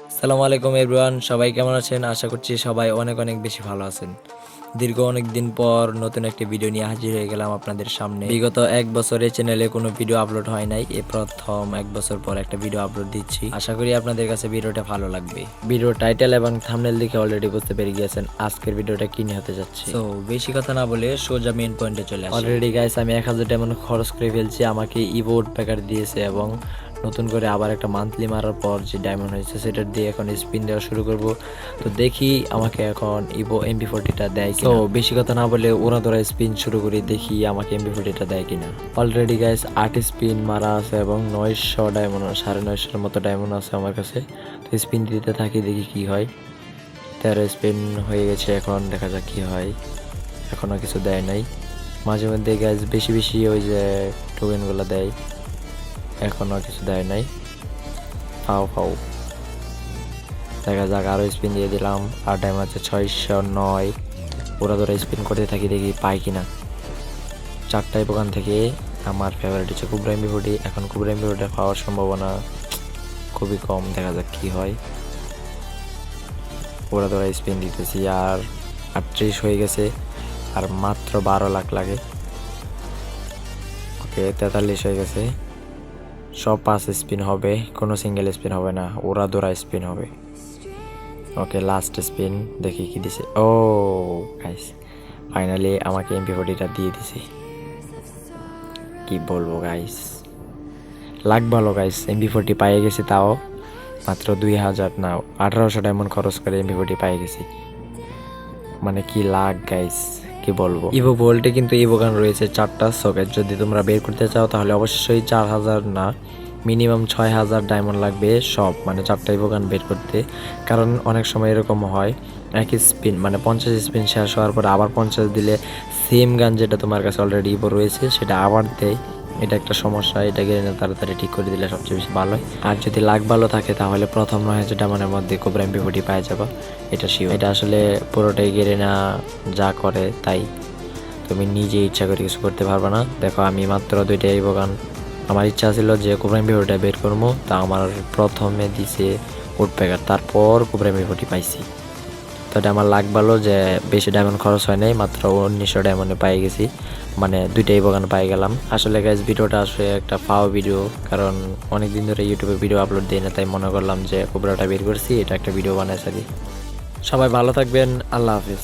আসসালামু আলাইকুম এভরিওয়ান, সবাই কেমন আছেন? আশা করছি সবাই অনেক অনেক বেশি ভালো আছেন। দীর্ঘ অনেক দিন পর নতুন একটি ভিডিও নিয়ে হাজির হয়ে গেলাম আপনাদের সামনে। বিগত এক বছরে চ্যানেলে কোনো ভিডিও আপলোড হয় নাই, এ প্রথম এক বছর পর একটা ভিডিও আপলোড দিচ্ছি। আশা করি আপনাদের কাছে ভিডিওটা ভালো লাগবে। ভিডিও টাইটেল এবং থাম্বনেল দেখে অলরেডি বুঝতে পেরে গিয়েছেন আজকের ভিডিওটা কি নিয়ে হতে যাচ্ছে। তো বেশি কথা না বলে সোজা মেইন পয়েন্টে চলে আসি। অলরেডি গাইস আমি 1000 ডায়মন্ড খরচ করে ফেলছি। আমাকে ইভোট প্যাকার দিয়েছে এবং নতুন করে আবার একটা মান্থলি মারার পর যে ডায়মন্ড হয়েছে সেটা দিয়ে এখন স্পিন দেওয়া শুরু করব। তো দেখি আমাকে এখন ইভো MP40টা দেয় কিনা। তো বেশি কথা না বলে ওরা ধরা স্পিন শুরু করি, দেখি আমাকে MP40টা দেয় কিনা। অলরেডি গাইস 8 স্পিন মারা আছে এবং 900 ডায়মন্ড, 950 মতো ডায়মন্ড আছে আমার কাছে। তো স্পিন দিতে থাকি, দেখি কি হয়। 13 স্পিন হয়ে গেছে, এখন দেখা যাক কি হয়। এখনো কিছু দেয় নাই। মাঝে মধ্যে গাইস বেশি বেশি ওই যে টোকেনগুলো দেয়, এখনো কিছু দেয় নাই। পাও পাও, দেখা যাক আরও স্পিন দিয়ে দিলাম। আর টাইম আছে 609। ওরা ধরে স্পিন করতে থাকি, দেখি পাই কিনা। 4টায় দোকান থেকে আমার ফেভারিট হচ্ছে কুবরা MP40। এখন কুবরা MP40 পাওয়ার সম্ভাবনা খুবই কম, দেখা যাক কি হয়। ওরা ধরে স্পিন দিতেছি, আর 38 হয়ে গেছে, আর মাত্র 12 লাখ লাগে। ওকে 43 হয়ে গেছে। সব 5 স্পিন হবে, কোনো সিঙ্গেল স্পিন হবে না, ওরা দৌড়া স্পিন হবে। ওকে লাস্ট স্পিন, দেখি কি দিছে। ও গাইস, ফাইনালি আমাকে MP40টা দিয়ে দিছে। কি বলবো গাইস, লাখ ভালো গাইস, MP40 পাইয়ে গেছি, তাও মাত্র 2000 না 1800 ডায়মন্ড খরচ করে MP40 পাইয়ে গেছি। মানে কি লাখ গাইস, কি বলবো। ইভো ভোল্টে কিন্তু ইভো গান রয়েছে 4টা সকেট। যদি তোমরা বের করতে চাও তাহলে অবশ্যই 4000 না, মিনিমাম 6000 ডায়মন্ড লাগবে সব, মানে 4টা ইভো গান বের করতে। কারণ অনেক সময় এরকম হয়, এক স্পিন মানে 50 স্পিন শেষ হওয়ার পর আবার 50 দিলে সেম গান যেটা তোমার কাছে অলরেডি ইভো রয়েছে সেটা আবার দেয়। এটা একটা সমস্যা, এটা গেলে তাড়াতাড়ি ঠিক করে দিলে সবচেয়ে বেশি ভালো হয়। আর যদি লাখ ভালো থাকে তাহলে প্রথম 9000 ডায়মন্ডের মধ্যে কোবরা MP40 পাওয়া যাবে, এটা শিওর। এটা আসলে পুরোটাই গেলে না যা করে তাই, তুমি নিজে ইচ্ছা করে কিছু করতে পারবে না। দেখো আমি মাত্র 2টা ইভো গান, আমার ইচ্ছা ছিল যে কোবরা MP40টা বের করবো, তা আমার প্রথমে দিছে উড প্যাকার, তারপর কোবরা MP40 পাইছি। তো এটা আমার লাগ ভালো যে বেশি ডায়মন্ড খরচ হয় নাই, মাত্র 1900 ডায়মন্ডে পাই গেছি, মানে 2টাই বাগান পাই গেলাম। আসলে গাইজ ভিডিওটা আসলে একটা পাওয়া ভিডিও, কারণ অনেক দিন ধরে ইউটিউবে ভিডিও আপলোড দিই না, তাই মনে করলাম যে কোবরাটা বের করছি, এটা একটা ভিডিও বানাই সারি। সবাই ভালো থাকবেন, আল্লাহ হাফিজ।